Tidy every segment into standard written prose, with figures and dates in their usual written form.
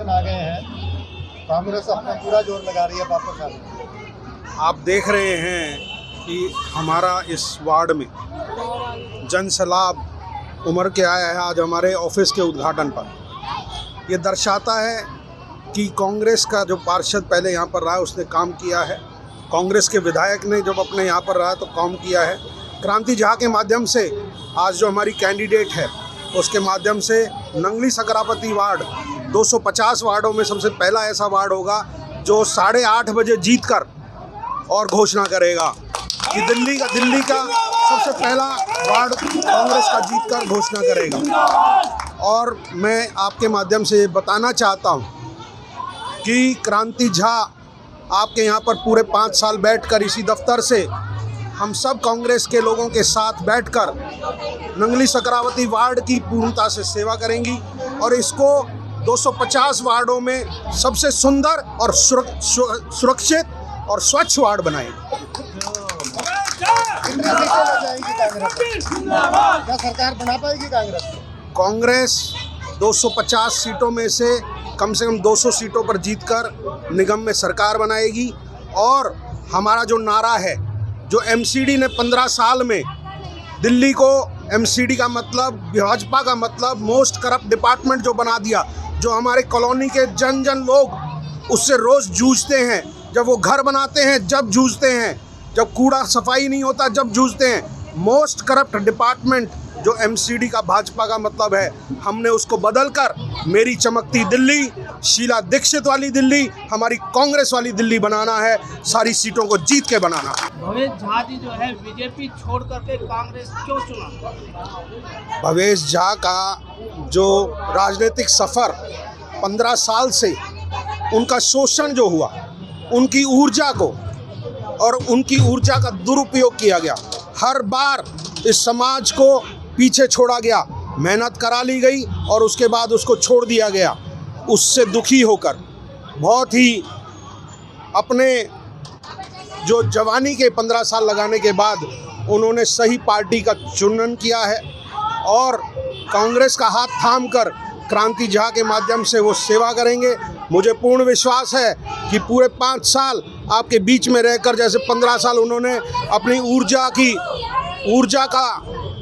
Election आ गए हैं, कांग्रेस अपना पूरा जोर लगा रही है वापस आने के लिए। आप देख रहे हैं कि हमारा इस वार्ड में जन सैलाब उमड़ के आया है आज हमारे ऑफिस के उद्घाटन पर। ये दर्शाता है कि कांग्रेस का जो पार्षद पहले यहाँ पर रहा उसने काम किया है, कांग्रेस के विधायक ने जब अपने यहाँ पर रहा तो काम किया है। क्रांति झा के माध्यम से आज जो हमारी कैंडिडेट है उसके माध्यम से नंगली सकरापति वार्ड 250 वार्डों में सबसे पहला ऐसा वार्ड होगा जो 8:30 बजे जीतकर और घोषणा करेगा कि दिल्ली का सबसे पहला वार्ड कांग्रेस का जीतकर घोषणा करेगा। और मैं आपके माध्यम से बताना चाहता हूं कि क्रांति झा आपके यहाँ पर पूरे 5 साल बैठकर इसी दफ्तर से हम सब कांग्रेस के लोगों के साथ बैठकर नंगली सकरावती वार्ड की पूर्णता से सेवा करेंगी और इसको 250 वार्डों में सबसे सुंदर और सुरक्षित और स्वच्छ वार्ड बनाएंगे। कितनी सीटें लग जाएंगी कांग्रेस? क्या सरकार बना पाएगी कांग्रेस? कांग्रेस 250 सीटों में से कम 200 सीटों पर जीतकर निगम में सरकार बनाएगी। और हमारा जो नारा है, जो एमसीडी ने 15 साल में दिल्ली को, एमसीडी का मतलब भाजपा का मतलब मोस्ट करप्ट डिपार्टमेंट जो बना दिया, जो हमारे कॉलोनी के जन लोग उससे रोज़ जूझते हैं। जब वो घर बनाते हैं जब जूझते हैं, जब कूड़ा सफाई नहीं होता जब जूझते हैं। मोस्ट करप्ट डिपार्टमेंट जो एमसीडी का भाजपा का मतलब है, हमने उसको बदलकर मेरी चमकती दिल्ली, शीला दीक्षित वाली दिल्ली, हमारी कांग्रेस वाली दिल्ली बनाना है, सारी सीटों को जीत के बनाना है। भवेश झा जी जो है बीजेपी छोड़ करके कांग्रेस क्यों चुना? भवेश झा का जो राजनीतिक सफ़र 15 साल से उनका शोषण जो हुआ, उनकी ऊर्जा को और उनकी ऊर्जा का दुरुपयोग किया गया। हर बार इस समाज को पीछे छोड़ा गया, मेहनत करा ली गई और उसके बाद उसको छोड़ दिया गया। उससे दुखी होकर बहुत ही अपने जो जवानी के 15 साल लगाने के बाद उन्होंने सही पार्टी का चुनाव किया है और कांग्रेस का हाथ थामकर क्रांति झा के माध्यम से वो सेवा करेंगे। मुझे पूर्ण विश्वास है कि पूरे 5 साल आपके बीच में रहकर जैसे 15 साल उन्होंने अपनी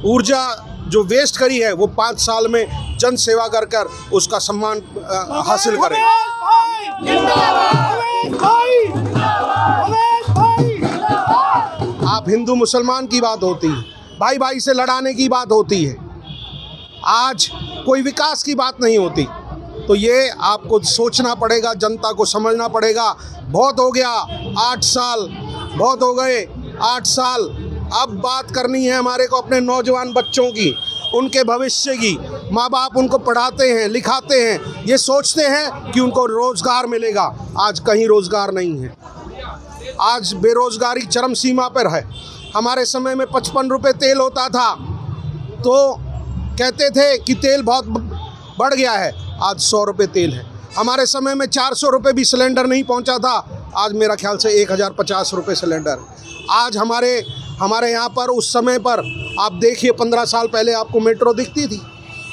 ऊर्जा जो वेस्ट करी है, वो 5 साल में जन सेवा कर उसका सम्मान हासिल करेंगे। आप हिंदू मुसलमान की बात होती है, भाई भाई से लड़ाने की बात होती है, आज कोई विकास की बात नहीं होती। तो ये आपको सोचना पड़ेगा, जनता को समझना पड़ेगा। बहुत हो गया 8 साल, बहुत हो गए 8 साल। अब बात करनी है हमारे को अपने नौजवान बच्चों की, उनके भविष्य की। माँ बाप उनको पढ़ाते हैं, लिखाते हैं, ये सोचते हैं कि उनको रोज़गार मिलेगा। आज कहीं रोज़गार नहीं है, आज बेरोज़गारी चरम सीमा पर है। हमारे समय में 55 रुपये तेल होता था तो कहते थे कि तेल बहुत बढ़ गया है, आज 100 रुपये तेल है। हमारे समय में 400 रुपये भी सिलेंडर नहीं पहुंचा था, आज मेरा ख्याल से 1050 रुपये सिलेंडर। आज हमारे यहाँ पर उस समय पर आप देखिए 15 साल पहले आपको मेट्रो दिखती थी।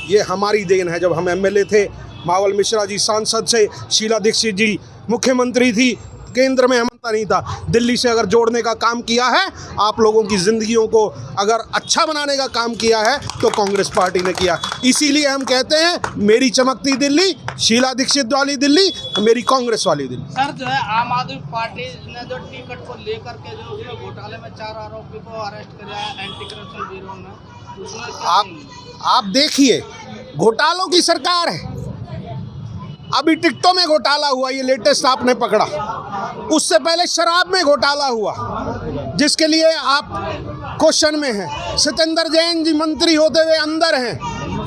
ये हमारी देन है। जब हम एमएलए थे, मावल मिश्रा जी सांसद से, शीला दीक्षित जी मुख्यमंत्री थी, केंद्र में हमता नहीं था। दिल्ली से अगर जोड़ने का काम किया है, आप लोगों की ज़िंदगियों को अगर अच्छा बनाने का काम किया है तो कांग्रेस पार्टी ने किया। इसीलिए हम कहते हैं मेरी चमकती दिल्ली, शीला दीक्षित वाली दिल्ली, मेरी कांग्रेस वाली दिल्ली। सर जो है आम आदमी पार्टी ने जो टिकट को लेकर के जो उसमें घोटाले में 4 आरोपी को अरेस्ट किया है एंटी करप्शन ब्यूरो में, उसमें क्या आप देखिए, घोटालों की सरकार है। अभी टिकटों में घोटाला हुआ, ये लेटेस्ट आपने पकड़ा। उससे पहले शराब में घोटाला हुआ, जिसके लिए आप क्वेश्चन में हैं। सत्येंद्र जैन जी मंत्री होते हुए अंदर हैं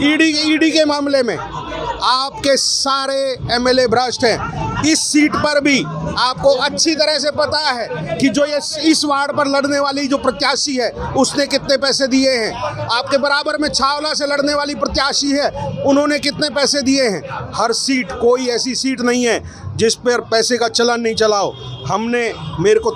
ईडी के मामले में। आपके सारे एमएलए भ्रष्ट हैं। इस सीट पर भी आपको अच्छी तरह से पता है कि जो ये इस वार्ड पर लड़ने वाली जो प्रत्याशी है उसने कितने पैसे दिए हैं। आपके बराबर में छावला से लड़ने वाली प्रत्याशी है, उन्होंने कितने पैसे दिए हैं। हर सीट, कोई ऐसी सीट नहीं है जिस पर पैसे का चलन नहीं चलाओ। मेरे को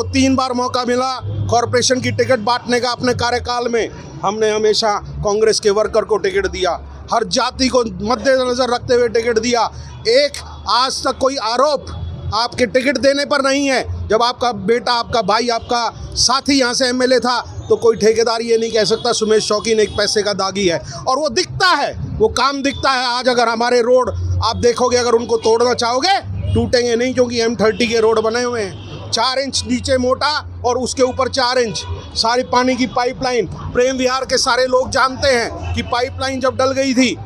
3 बार मौका मिला कॉरपोरेशन की टिकट बांटने का अपने कार्यकाल में। हमने हमेशा कांग्रेस के वर्कर को टिकट दिया। हर जाति को मद्देनज़र रखते हुए टिकट दिया। एक आज तक कोई आरोप आपके टिकट देने पर नहीं है। जब आपका बेटा, आपका भाई, आपका साथी यहाँ से एमएलए था तो कोई ठेकेदार ये नहीं कह सकता सुमेश शौकीन एक पैसे का दागी है। और वो दिखता है, वो काम दिखता है। आज अगर हमारे रोड आप देखोगे, अगर उनको तोड़ना चाहोगे टूटेंगे नहीं, क्योंकि M30 के रोड बने हुए हैं। 4 इंच नीचे मोटा और उसके ऊपर 4 इंच सारी पानी की पाइपलाइन। प्रेम विहार के सारे लोग जानते हैं कि पाइपलाइन जब डल गई थी,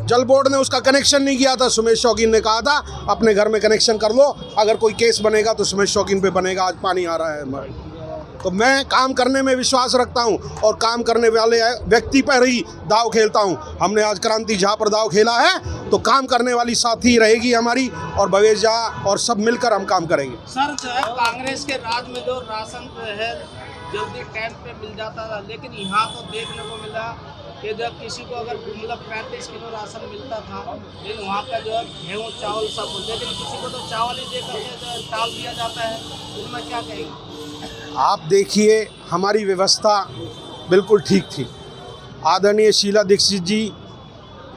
जल बोर्ड ने उसका कनेक्शन नहीं किया था। सुमेश शौकीन ने कहा था अपने घर में कनेक्शन कर लो, अगर कोई केस बनेगा तो सुमेश शौकीन पे बनेगा। आज पानी आ रहा है हमारे। तो मैं काम करने में विश्वास रखता हूं और काम करने वाले व्यक्ति पर ही दाव खेलता हूं। हमने आज क्रांति झा पर दाव खेला है, तो काम करने वाली साथी रहेगी हमारी, और भवेश झा और सब मिलकर हम काम करेंगे। सर, जो है कांग्रेस के राज में जो राशन जो है जल्दी टाइम पे मिल जाता था, लेकिन यहाँ तो देखने को मिला कि जब किसी को अगर मतलब 35 किलो राशन मिलता था, लेकिन वहाँ का जो है गेहूँ चावल सब, लेकिन किसी को तो चावल ही दे करके टाल दिया जाता है। इसमें क्या कहेंगे? आप देखिए, हमारी व्यवस्था बिल्कुल ठीक थी। आदरणीय शीला दीक्षित जी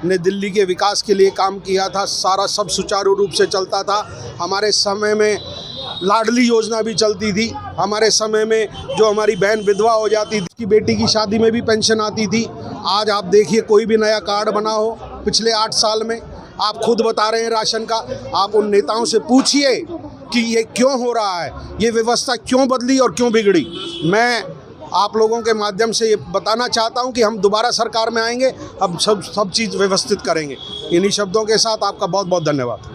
ने दिल्ली के विकास के लिए काम किया था, सारा सब सुचारू रूप से चलता था। हमारे समय में लाडली योजना भी चलती थी। हमारे समय में जो हमारी बहन विधवा हो जाती थी, की बेटी की शादी में भी पेंशन आती थी। आज आप देखिए, कोई भी नया कार्ड बना हो पिछले 8 साल में, आप खुद बता रहे हैं राशन का। आप उन नेताओं से पूछिए कि ये क्यों हो रहा है, ये व्यवस्था क्यों बदली और क्यों बिगड़ी। मैं आप लोगों के माध्यम से ये बताना चाहता हूं कि हम दोबारा सरकार में आएंगे, अब सब चीज़ व्यवस्थित करेंगे। इन्हीं शब्दों के साथ आपका बहुत बहुत धन्यवाद।